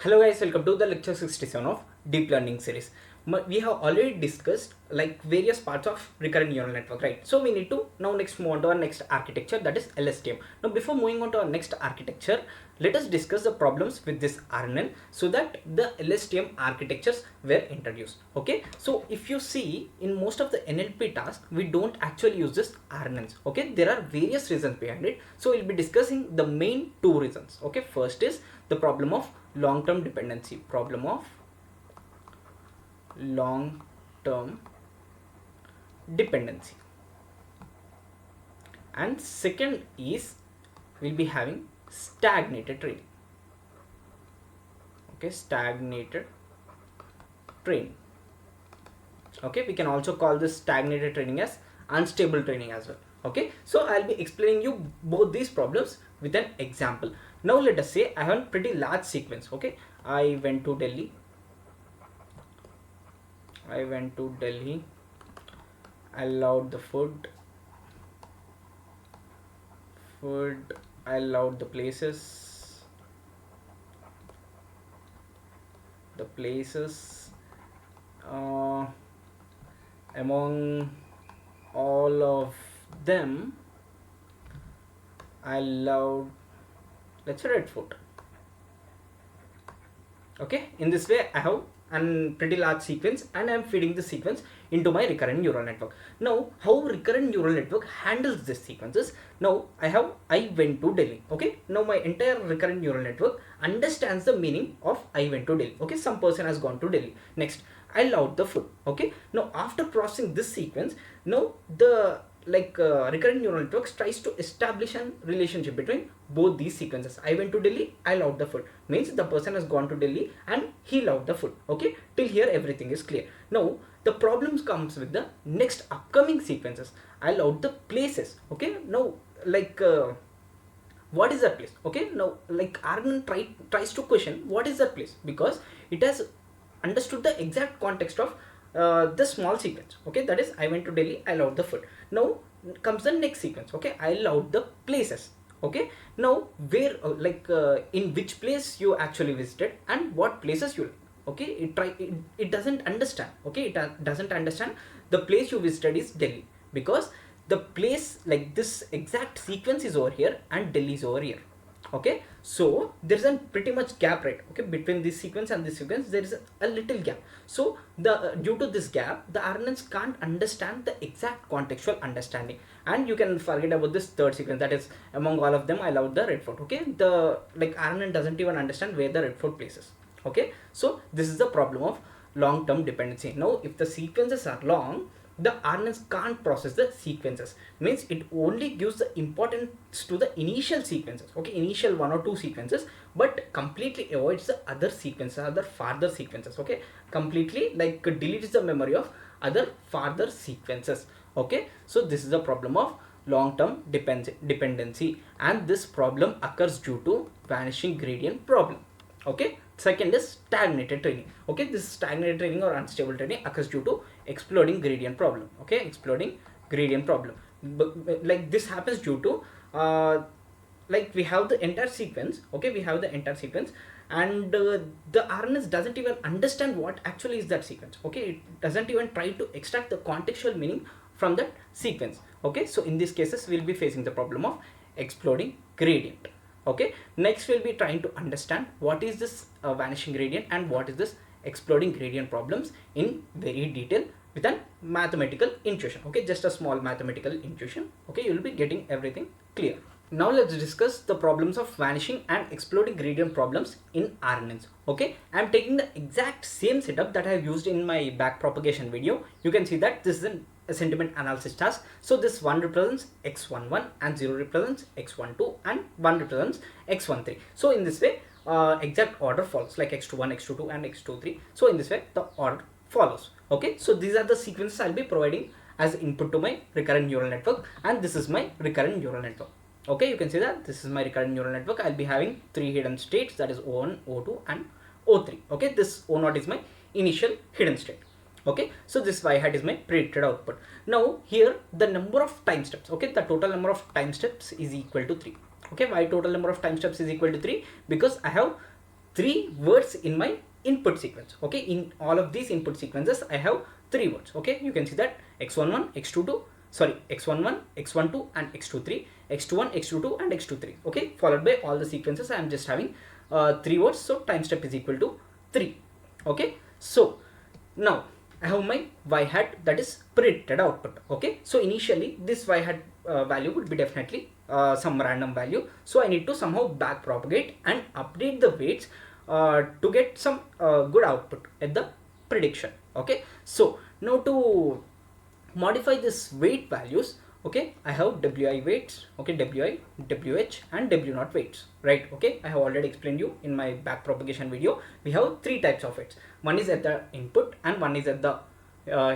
Hello guys, welcome to the lecture 67 of deep learning series. We have already discussed like various parts of recurrent neural network, right? So we need to now next move on to our next architecture, that is LSTM. Now before moving on to our next architecture, let us discuss the problems with this RNN so that the LSTM architectures were introduced. Okay, so if you see in most of the NLP tasks, we don't actually use this RNNs. Okay, there are various reasons behind it. So we'll be discussing the main two reasons. Okay, first is the problem of long-term dependency, long-term dependency, and second is we'll be having stagnated training. Okay, stagnated training. Okay, we can also call this stagnated training as unstable training as well. Okay, so I'll be explaining you both these problems with an example. Now let us say I have a pretty large sequence. Okay, I went to Delhi, I allowed the food, I allowed the places, among all of them I allowed, let's say, red food. Okay, in this way I have a pretty large sequence and I am feeding the sequence into my recurrent neural network. Now how recurrent neural network handles this sequences? Now I went to Delhi. Okay, now my entire recurrent neural network understands the meaning of I went to Delhi. Okay, some person has gone to Delhi. Next, I allowed the food. Okay, now after processing this sequence, now the recurrent neural networks tries to establish a relationship between both these sequences. I went to Delhi, I loved the food, means the person has gone to Delhi and he loved the food. Okay, till here everything is clear. Now the problems comes with the next upcoming sequences. I loved the places. Okay, now what is that place? Okay, now RNN tries to question what is that place, because it has understood the exact context of the small sequence. Okay, that is I went to Delhi, I loved the food. Now comes the next sequence. Okay, I loved the places. Okay, now where in which place you actually visited and what places you like. Okay, it doesn't understand. Okay, it doesn't understand the place you visited is Delhi, because the place, like this exact sequence is over here and Delhi is over here. Okay, so there's a pretty much gap, right? Okay, between this sequence and this sequence there is a little gap. So the due to this gap, the RNNs can't understand the exact contextual understanding, and you can forget about this third sequence, that is among all of them I love the red fort. Okay, the RNN doesn't even understand where the red fort places. Okay, so this is the problem of long-term dependency. Now if the sequences are long, the RNNs can't process the sequences, means it only gives the importance to the initial sequences. Okay, initial one or two sequences, but completely avoids the other sequences, other farther sequences. Okay, completely deletes the memory of other farther sequences. Okay, so this is the problem of long-term dependency, and this problem occurs due to vanishing gradient problem. Okay, second is stagnated training. Okay, this stagnated training or unstable training occurs due to exploding gradient problem. Okay, exploding gradient problem, but this happens due to we have the entire sequence. Okay, we have the entire sequence, and the RNS doesn't even understand what actually is that sequence. Okay, it doesn't even try to extract the contextual meaning from that sequence. Okay, so in these cases we'll be facing the problem of exploding gradient. Okay, next we'll be trying to understand what is this vanishing gradient and what is this exploding gradient problems in very detail with a mathematical intuition. Okay, just a small mathematical intuition. Okay, you will be getting everything clear. Now let's discuss the problems of vanishing and exploding gradient problems in RNNs. Okay, I am taking the exact same setup that I have used in my backpropagation video. You can see that this is a sentiment analysis task. So this 1 represents x11 and 0 represents x12 and 1 represents x13. So in this way exact order follows, like x21, x22 and x23. So in this way the order follows. Okay, so these are the sequences I'll be providing as input to my recurrent neural network, and this is my recurrent neural network. Okay, you can see that this is my recurrent neural network. I'll be having 3 hidden states, that is O1, O2 and O3. Okay, this O0 is my initial hidden state. Okay, so this y hat is my predicted output. Now here the number of time steps, okay, the total number of time steps is equal to 3. Okay, why total number of time steps is equal to 3? Because I have 3 words in my input sequence. Okay, in all of these input sequences I have 3 words. Okay, you can see that x11, x22, sorry, x11, x12 and x23, x21, x22 and x23. Okay, followed by all the sequences I am just having 3 words, so time step is equal to 3. Okay, so now I have my y hat, that is predicted output. Okay, so initially this y hat value would be definitely some random value, so I need to somehow back propagate and update the weights to get some good output at the prediction. Okay, so now to modify this weight values, okay, I have wi weights, okay, wi, wh and w0 weights, right? Okay, I have already explained you in my back propagation video. We have 3 types of weights. One is at the input and one is at the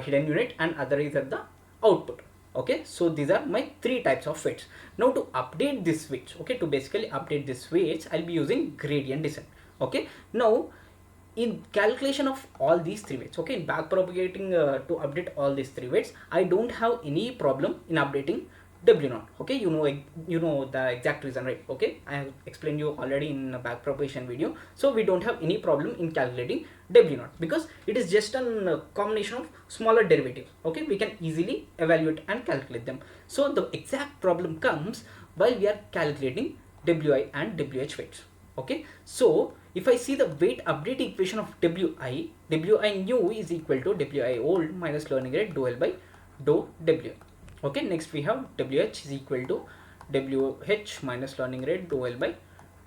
hidden unit and other is at the output. Okay, so these are my 3 types of weights. Now to update this weights, okay, to basically update this weights, I'll be using gradient descent. Okay, now in calculation of all these 3 weights, okay, in back propagating to update all these 3 weights, I don't have any problem in updating w0. Okay, you know the exact reason, right? Okay, I have explained you already in a back propagation video. So we don't have any problem in calculating w0 because it is just a combination of smaller derivatives. Okay, we can easily evaluate and calculate them. So the exact problem comes while we are calculating wi and wh weights. Okay, so if I see the weight update equation of wi new is equal to wi old minus learning rate dou L by dou w. Okay, next we have wh is equal to wh minus learning rate dou L by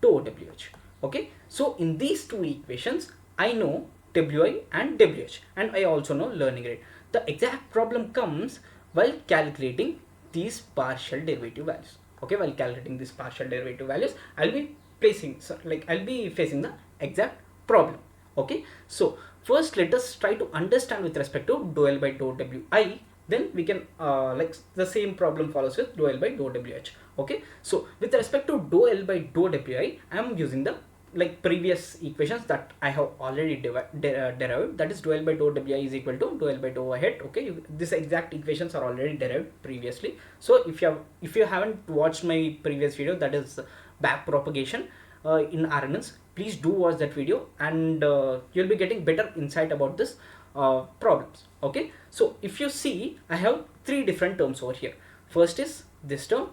dou wh. Okay, so in these 2 equations I know wi and wh and I also know learning rate. The exact problem comes while calculating these partial derivative values. Okay, while calculating these partial derivative values, I'll be facing the exact problem. Okay, so first let us try to understand with respect to dou L by dou wi, then we can like the same problem follows with dou L by dou wh. Okay, so with respect to dou L by dou wi, I am using the like previous equations that I have already derived, that is dou L by dou wi is equal to dou L by dou head. Okay, this exact equations are already derived previously. So if you haven't watched my previous video, that is back propagation in RNNs, please do watch that video and you'll be getting better insight about this problems. Okay, so if you see, I have 3 different terms over here. First is this term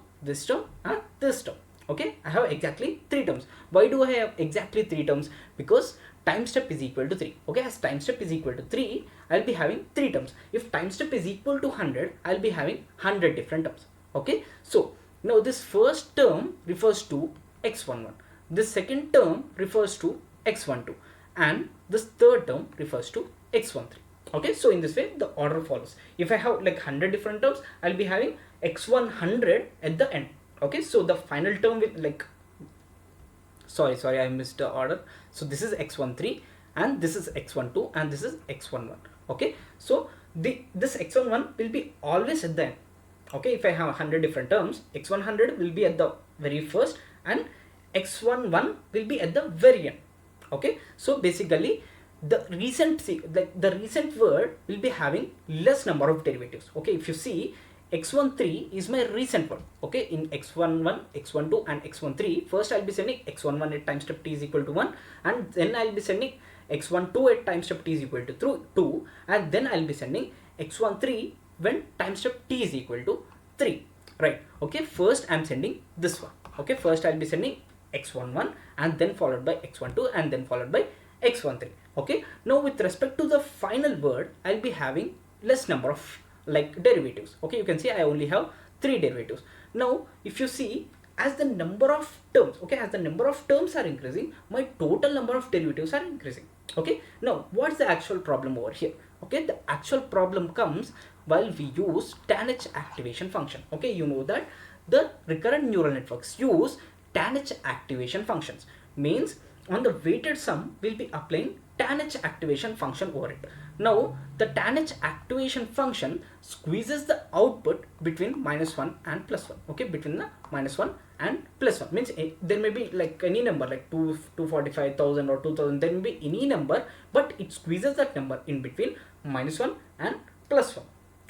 and this term. Okay, I have exactly 3 terms. Why do I have exactly 3 terms? Because time step is equal to 3. Okay, as time step is equal to 3, I'll be having 3 terms. If time step is equal to 100, I'll be having 100 different terms. Okay, so now this first term refers to x11, this second term refers to x12 and this third term refers to x13. Okay, so in this way the order follows. If I have like 100 different terms, I'll be having x100 at the end. Okay, so the final term will like sorry I missed the order. So this is x13 and this is x12 and this is x11. Okay, so this x11 will be always at the end. Okay, if I have 100 different terms, x100 will be at the very first and x11 will be at the very end. Okay, so basically the recent word will be having less number of derivatives. Okay, if you see, x13 is my recent word. Okay, in x11, x12 and x13, first I'll be sending x11 at time step t is equal to 1 and then I'll be sending x12 at time step t is equal to 2 and then I'll be sending x13 when time step t is equal to 3, right? Okay, first I'm sending this one. Okay, first I'll be sending x11 and then followed by x12 and then followed by x13. Okay, now with respect to the final word, I'll be having less number of like derivatives. Okay, you can see I only have 3 derivatives. Now if you see, as the number of terms, okay, as the number of terms are increasing, my total number of derivatives are increasing. Okay, now what's the actual problem over here? Okay, the actual problem comes while we use tanh activation function. Okay, you know that the recurrent neural networks use tanh activation functions, means on the weighted sum we'll be applying tanh activation function over it. Now the tanh activation function squeezes the output between -1 and +1. Okay, between the -1 and +1 means there may be like any number like 245,000 or 2,000, there may be any number, but it squeezes that number in between -1 and +1.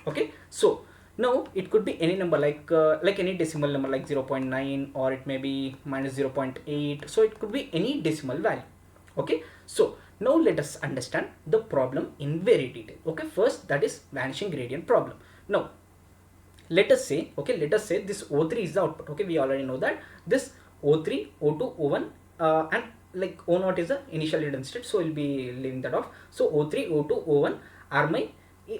Okay, so now it could be any number like any decimal number like 0.9 or it may be -0.8, so it could be any decimal value. Okay, so now let us understand the problem in very detail. Okay, first, that is vanishing gradient problem. Now let us say, okay, let us say this O3 is the output. Okay, we already know that this O3, O2, O1, and like O0 is the initial hidden state, so we'll be leaving that off. So O3, O2, O1 are my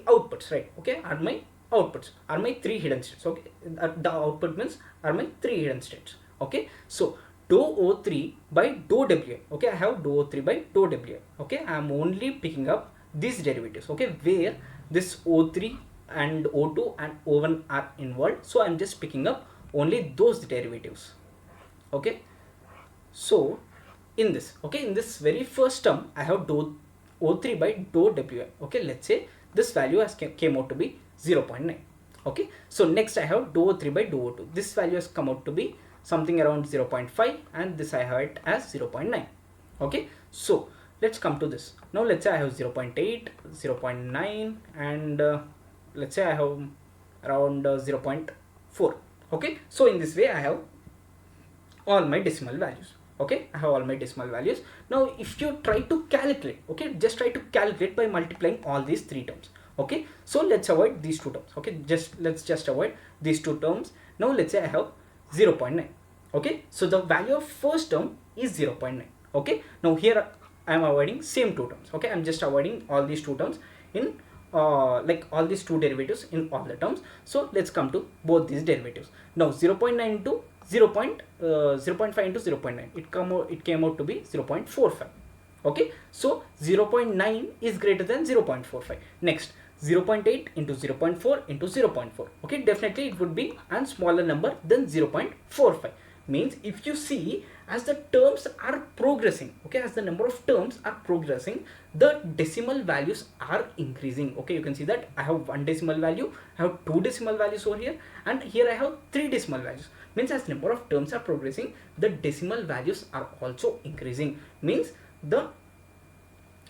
outputs, right? Okay, are my outputs, are my three hidden states. Okay, the output means are my three hidden states. Okay, so dou O3 by dou Wi. Okay, I have dou O3 by dou Wi. Okay, I am only picking up these derivatives. Okay, where this O3 and O2 and O1 are involved, so I'm just picking up only those derivatives. Okay, so in this, okay, in this very first term I have dou O3 by dou Wi. Okay, let's say this value has came out to be 0.9. Okay, so next I have dou O3 by dou O2. This value has come out to be something around 0.5, and this I have it as 0.9. Okay, so let's come to this. Now let's say I have 0.8, 0.9, and let's say I have around 0.4. Okay, so in this way I have all my decimal values. Okay, I have all my decimal values. Now if you try to calculate, okay, just try to calculate by multiplying all these three terms. Okay, so let's avoid these two terms. Okay, let's just avoid these two terms. Now let's say I have 0.9. Okay, so the value of first term is 0.9. Okay, now here I am avoiding same two terms. Okay, I'm just avoiding all these two terms in like all these two derivatives in all the terms. So let's come to both these derivatives. Now 0.9 into 0.5 into 0.9, it came out to be 0.45. Okay, so 0.9 is greater than 0.45. Next, 0.8 into 0.4 into 0.4. Okay, definitely it would be a smaller number than 0.45. Means if you see, as the terms are progressing, okay, as the number of terms are progressing, the decimal values are increasing. Okay, you can see that I have one decimal value, I have two decimal values over here, and here I have three decimal values. Means as number of terms are progressing, the decimal values are also increasing. Means the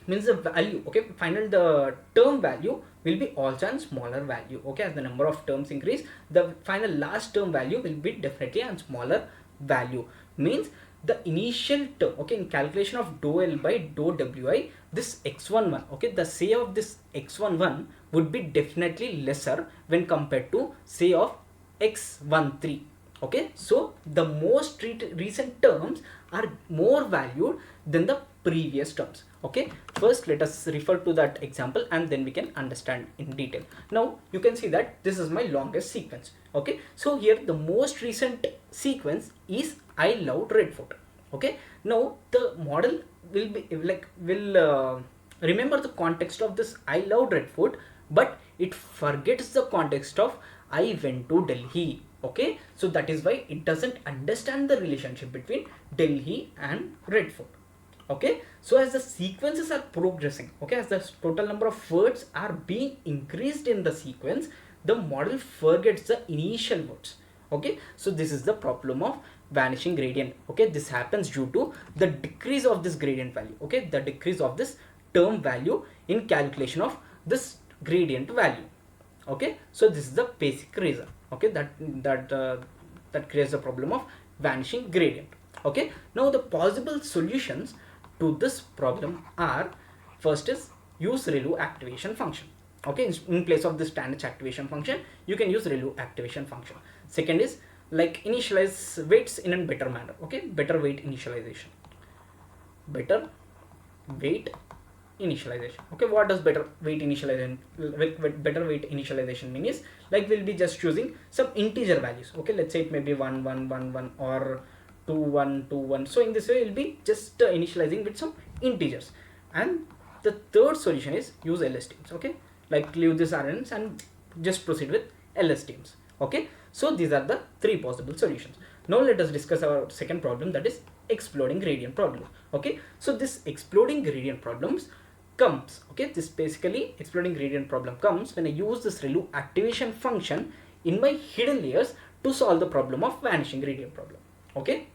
value, okay, final the term value will be also a smaller value. Okay, as the number of terms increase, the final last term value will be definitely a smaller value. Means the initial term, okay, in calculation of dou L by dou Wi, this x11, okay, the say of this x11 would be definitely lesser when compared to say of x13. Okay, so the most recent terms are more valued than the previous terms. Okay, first let us refer to that example and then we can understand in detail. Now you can see that this is my longest sequence. Okay, so here the most recent sequence is I loved red food. Okay, now the model will be like remember the context of this I loved red food, but it forgets the context of I went to Delhi. Okay, so that is why it doesn't understand the relationship between Delhi and red food. Okay, so as the sequences are progressing, okay, as the total number of words are being increased in the sequence, the model forgets the initial words. Okay, so this is the problem of vanishing gradient. Okay, this happens due to the decrease of this gradient value. Okay, the decrease of this term value in calculation of this gradient value. Okay, so this is the basic reason. Okay, that creates the problem of vanishing gradient. Okay, now the possible solutions to this problem are, first is use ReLU activation function. Okay, in place of this standard activation function, you can use ReLU activation function. Second is like initialize weights in a better manner. Okay, better weight initialization. Better weight initialization. Okay, what does better weight initialization mean is, like we'll be just choosing some integer values. Okay, let's say it may be 1 1 1 1 or 2 1 2 1. So in this way we'll be just initializing with some integers. And the third solution is use LSTMs. Okay, like leave this RNNs and just proceed with LSTMs. Okay, so these are the three possible solutions. Now let us discuss our second problem, that is exploding gradient problem. Okay, so this exploding gradient problems comes, okay, this basically exploding gradient problem comes when I use this ReLU activation function in my hidden layers to solve the problem of vanishing gradient problem. Okay,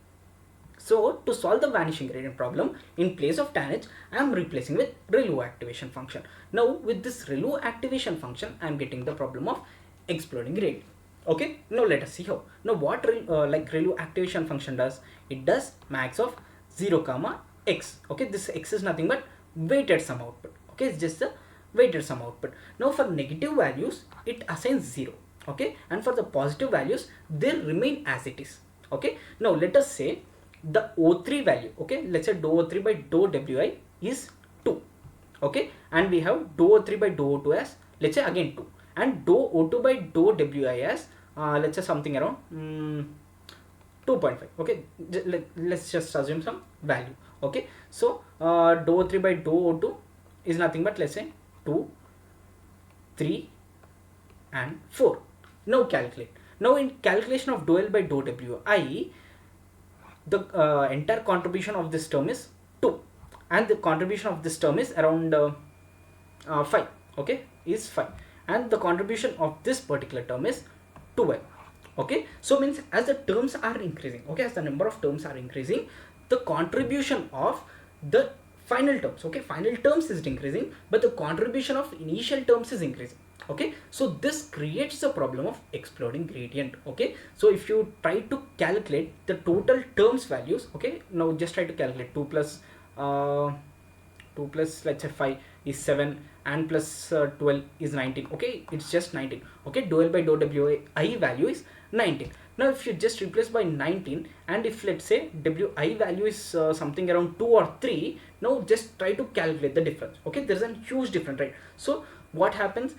so to solve the vanishing gradient problem, in place of tanh I am replacing with ReLU activation function. Now with this ReLU activation function I am getting the problem of exploding gradient. Okay, now let us see how. Now what like ReLU activation function does, it does max of 0 comma x. Okay, this x is nothing but weighted sum output. Okay, it's just the weighted sum output. Now for negative values it assigns 0. Okay, and for the positive values they remain as it is. Okay, now let us say the O3 value. Okay, let's say dou O3 by dou Wi is 2. Okay, and we have dou O3 by dou O2 as, let's say, again 2, and dou O2 by dou Wi as let's say something around 2.5. Okay, let's just assume some value. Okay, so dou O3 by dou O2 is nothing but, let's say, 2, 3 and 4. Now calculate. Now in calculation of dou L by dou Wi, the entire contribution of this term is 2, and the contribution of this term is around 5. Okay, is 5, and the contribution of this particular term is 12. Okay, so means as the terms are increasing, okay, as the number of terms are increasing, the contribution of the final terms, okay, final terms is increasing, but the contribution of initial terms is increasing. Okay, so this creates a problem of exploding gradient. Okay, so if you try to calculate the total terms values, okay, now just try to calculate 2 plus let's say 5 is 7, and plus 12 is 19. Okay, it's just 19. Okay, dou L by dou Wi value is 19. Now if you just replace by 19, and if let's say Wi value is something around 2 or 3, now just try to calculate the difference. Okay, there's a huge difference, right? So what happens,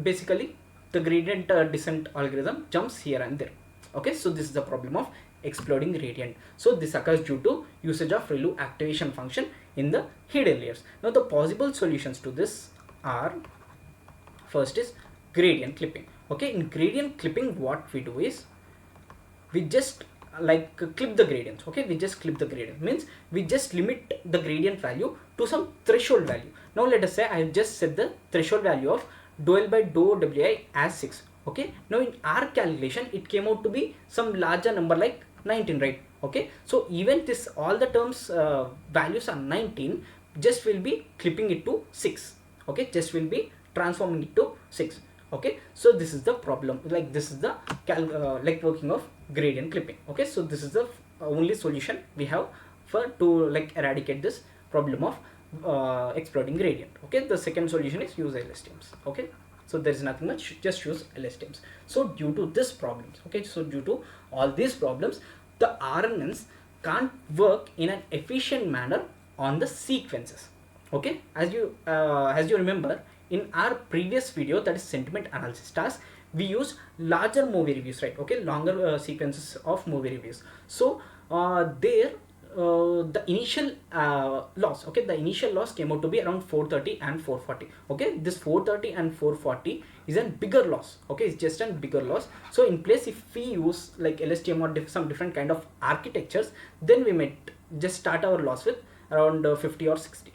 basically the gradient descent algorithm jumps here and there. Okay, so this is the problem of exploding gradient. So this occurs due to usage of ReLU activation function in the hidden layers. Now the possible solutions to this are, first is gradient clipping. Okay, in gradient clipping what we do is we just clip the gradients. Okay, we just clip the gradient, means we just limit the gradient value to some threshold value. Now let us say I have just set the threshold value of dou L by dou Wi as 6. Okay, now in our calculation it came out to be some larger number like 19, right? Okay, so even this all the terms values are 19, just will be clipping it to 6. Okay, just will be transforming it to 6. Okay, so this is the problem, like this is the working of gradient clipping. Okay, so this is the only solution we have for to eradicate this problem of exploding gradient. Okay, the second solution is use LSTMs. Okay, so there is nothing much, just use LSTMs. So due to this problems, okay, so due to all these problems, the RNNs can't work in an efficient manner on the sequences. Okay, as you remember in our previous video, that is sentiment analysis task, we use larger movie reviews, right? Okay, longer sequences of movie reviews. So there the initial loss, okay, the initial loss came out to be around 430 and 440. Okay, this 430 and 440 is a bigger loss. Okay, it's just a bigger loss. So in place, if we use like LSTM or some different kind of architectures, then we might just start our loss with around 50 or 60.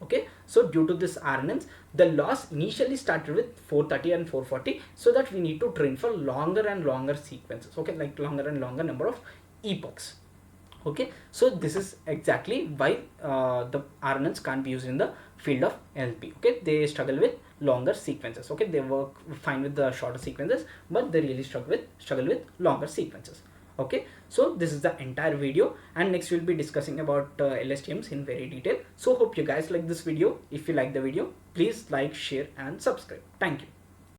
Okay, so due to this RNNs, the loss initially started with 430 and 440, so that we need to train for longer and longer sequences. Okay, like longer and longer number of epochs. Okay, so this is exactly why the RNNs can't be used in the field of NLP. Okay, they struggle with longer sequences. Okay, they work fine with the shorter sequences, but they really struggle with longer sequences. Okay, so this is the entire video, and next we'll be discussing about LSTMs in very detail. So hope you guys like this video. If you like the video, please like, share and subscribe. Thank you.